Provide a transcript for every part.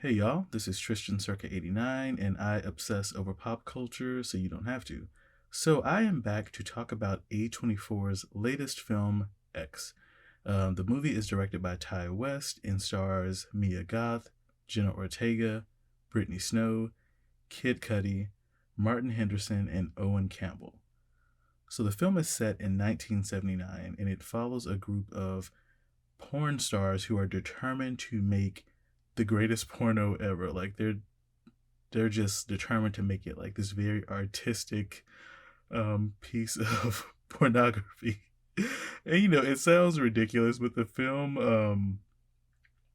Hey y'all, this is Tristian Circa 89, and I obsess over pop culture so you don't have to. So I am back to talk about A24's latest film, X. The movie is directed by Tai West and stars Mia Goth, Jenna Ortega, Brittany Snow, Kid Cudi, Martin Henderson, and Owen Campbell. So the film is set in 1979 and it follows a group of porn stars who are determined to make the greatest porno ever. Like they're just determined to make it like this very artistic piece of pornography. And it sounds ridiculous, but the film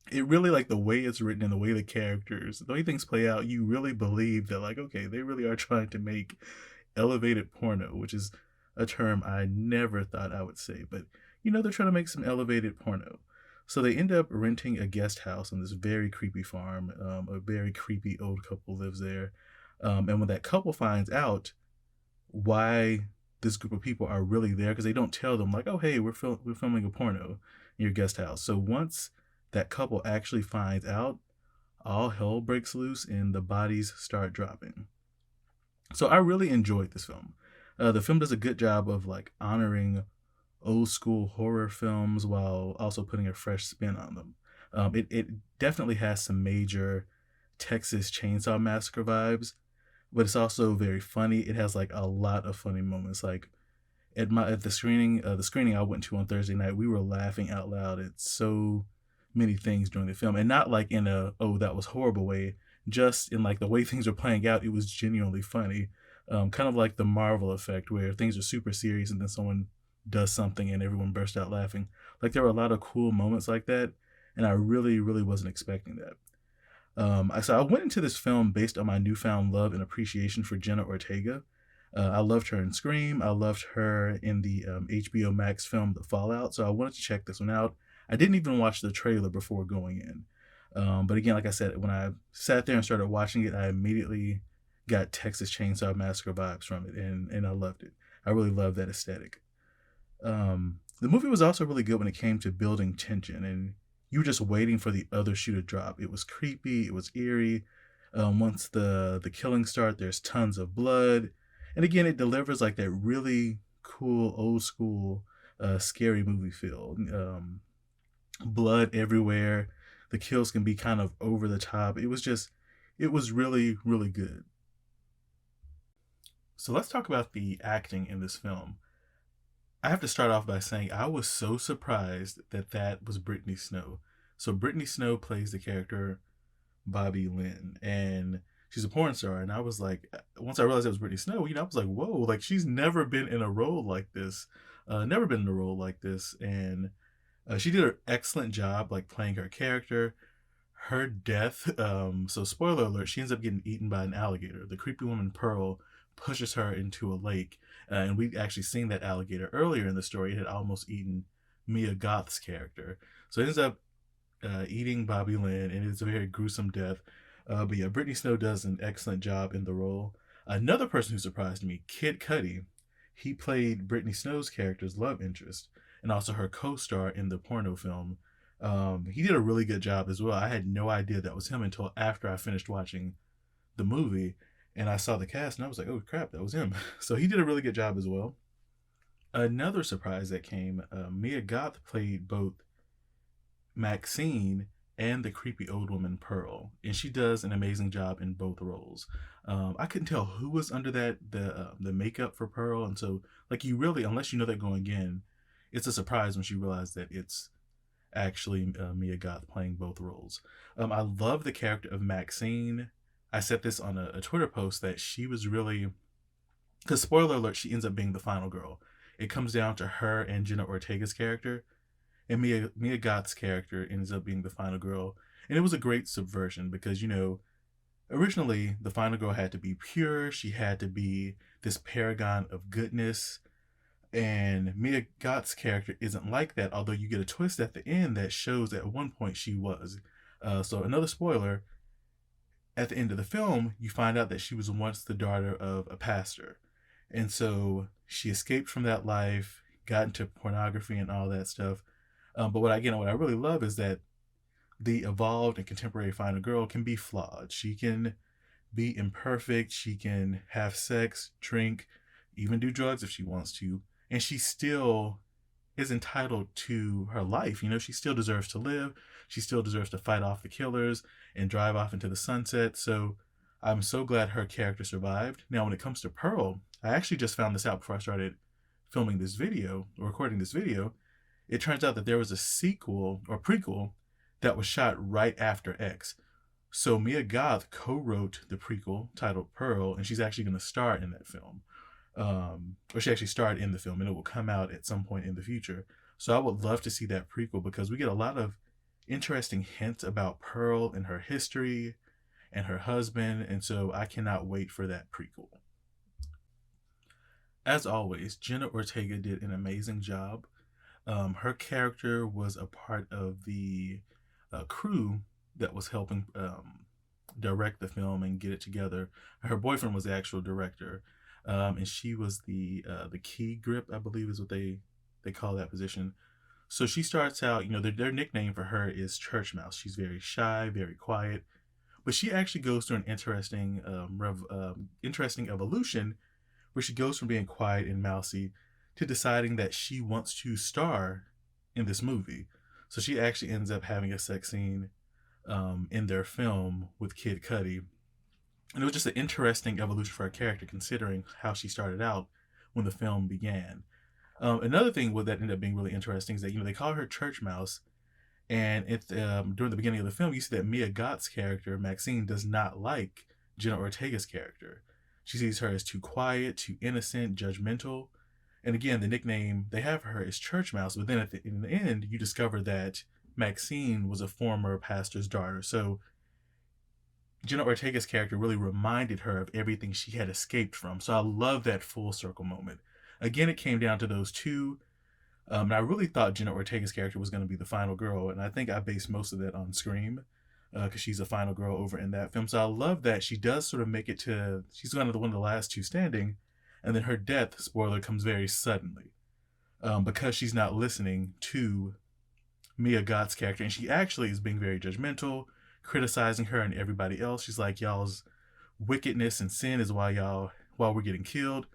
it really, like, the way it's written and the way the characters, the way things play out, you really believe that, like, okay, they really are trying to make elevated porno, which is a term I never thought I would say, but they're trying to make some elevated porno. So they end up renting a guest house on this very creepy farm. A very creepy old couple lives there. And when that couple finds out why this group of people are really there, because they don't tell them, like, oh, hey, we're filming a porno in your guest house. So once that couple actually finds out, all hell breaks loose and the bodies start dropping. So I really enjoyed this film. The film does a good job of like honoring old school horror films while also putting a fresh spin on them. It definitely has some major Texas Chainsaw Massacre vibes, but it's also very funny. It has like a lot of funny moments. Like at the screening I went to on Thursday night, we were laughing out loud at so many things during the film, and not like in a oh that was horrible way, just in like the way things are playing out. It was genuinely funny, kind of like the Marvel effect where things are super serious and then someone does something and everyone bursts out laughing. Like there were a lot of cool moments like that, and I really, really wasn't expecting that. So I went into this film based on my newfound love and appreciation for Jenna Ortega. I loved her in Scream. I loved her in the HBO Max film The Fallout. So I wanted to check this one out. I didn't even watch the trailer before going in. But again, like I said, when I sat there and started watching it, I immediately got Texas Chainsaw Massacre vibes from it, and I loved it. I really loved that aesthetic. The movie was also really good when it came to building tension, and you were just waiting for the other shoe to drop. It was creepy, it was eerie. Once the killings start, there's tons of blood, and again, it delivers like that really cool old school scary movie feel. Blood everywhere. The kills can be kind of over the top. It was really, really good. So let's talk about the acting in this film. I have to start off by saying I was so surprised that that was Brittany Snow. So Brittany Snow plays the character Bobby Lynn, and she's a porn star. And I was like, once I realized it was Brittany Snow, I was like, whoa, like she's never been in a role like this, never been in a role like this, and she did an excellent job, like playing her character. Her death, so spoiler alert, she ends up getting eaten by an alligator. The creepy woman Pearl pushes her into a lake, and we'd actually seen that alligator earlier in the story. It had almost eaten Mia Goth's character, so it ends up eating Bobby Lynn, and it's a very gruesome death. But yeah, Brittany Snow does an excellent job in the role. Another person who surprised me, Kid Cudi, he played Brittany Snow's character's love interest and also her co-star in the porno film. He did a really good job as well. I had no idea that was him until after I finished watching the movie and I saw the cast and I was like, oh crap, that was him. So he did a really good job as well. Another surprise that came, Mia Goth played both Maxine and the creepy old woman Pearl, and she does an amazing job in both roles. I couldn't tell who was under the makeup for Pearl, and so like you really, unless you know that going in, it's a surprise when you realize that it's actually Mia Goth playing both roles. I love the character of Maxine. I said this on a Twitter post that she was really, because spoiler alert, she ends up being the final girl. It comes down to her and Jenna Ortega's character, and Mia Goth's character ends up being the final girl. And it was a great subversion because originally the final girl had to be pure. She had to be this paragon of goodness, and Mia Goth's character isn't like that, although you get a twist at the end that shows at one point she was. So another spoiler, at the end of the film, you find out that she was once the daughter of a pastor. And so she escaped from that life, got into pornography and all that stuff. But what I really love is that the evolved and contemporary final girl can be flawed. She can be imperfect. She can have sex, drink, even do drugs if she wants to. And she still is entitled to her life. You know, she still deserves to live. She still deserves to fight off the killers and drive off into the sunset. So I'm so glad her character survived. Now, when it comes to Pearl, I actually just found this out before I started filming this video or recording this video. It turns out that there was a sequel or prequel that was shot right after X. So Mia Goth co-wrote the prequel titled Pearl, and she's actually going to star in that film. Or she actually starred in the film, and it will come out at some point in the future. So I would love to see that prequel because we get a lot of interesting hints about Pearl and her history and her husband, and so I cannot wait for that prequel. As always, Jenna Ortega did an amazing job. Her character was a part of the crew that was helping direct the film and get it together. Her boyfriend was the actual director, and she was the key grip, I believe is what they call that position. So she starts out, you know, their nickname for her is Church Mouse. She's very shy, very quiet, but she actually goes through an interesting evolution where she goes from being quiet and mousy to deciding that she wants to star in this movie. So she actually ends up having a sex scene in their film with Kid Cudi. And it was just an interesting evolution for her character considering how she started out when the film began. Another thing that ended up being really interesting is that, you know, they call her Church Mouse, and during the beginning of the film, you see that Mia Goth's character, Maxine, does not like Jenna Ortega's character. She sees her as too quiet, too innocent, judgmental. And again, the nickname they have for her is Church Mouse, but then in the end, you discover that Maxine was a former pastor's daughter. So Jenna Ortega's character really reminded her of everything she had escaped from. So I love that full circle moment. Again, it came down to those two. And I really thought Jenna Ortega's character was going to be the final girl. And I think I based most of that on Scream because she's a final girl over in that film. So I love that she does sort of make it to, she's one of the last two standing. And then her death, spoiler, comes very suddenly because she's not listening to Mia Goth's character. And she actually is being very judgmental, criticizing her and everybody else. She's like, y'all's wickedness and sin is while we're getting killed.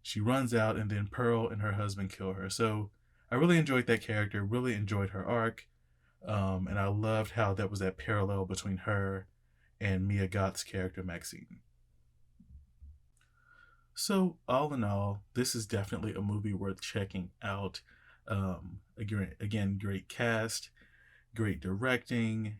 She runs out, and then Pearl and her husband kill her. So I really enjoyed that character, really enjoyed her arc. And I loved how that was that parallel between her and Mia Goth's character, Maxine. So all in all, this is definitely a movie worth checking out. Again, great cast, great directing,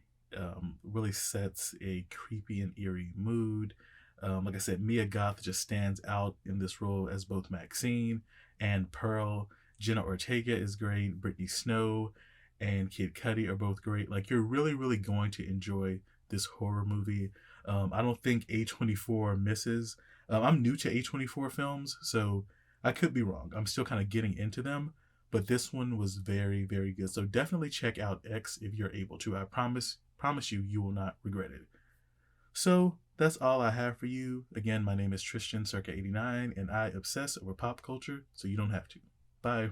really sets a creepy and eerie mood. Like I said, Mia Goth just stands out in this role as both Maxine and Pearl. Jenna Ortega is great. Brittany Snow and Kid Cudi are both great. Like, you're really, really going to enjoy this horror movie. I don't think A24 misses. I'm new to A24 films, so I could be wrong. I'm still kind of getting into them, but this one was very, very good. So definitely check out X if you're able to. I promise you will not regret it. So that's all I have for you. Again, my name is Tristian Circa 89, and I obsess over pop culture, so you don't have to. Bye.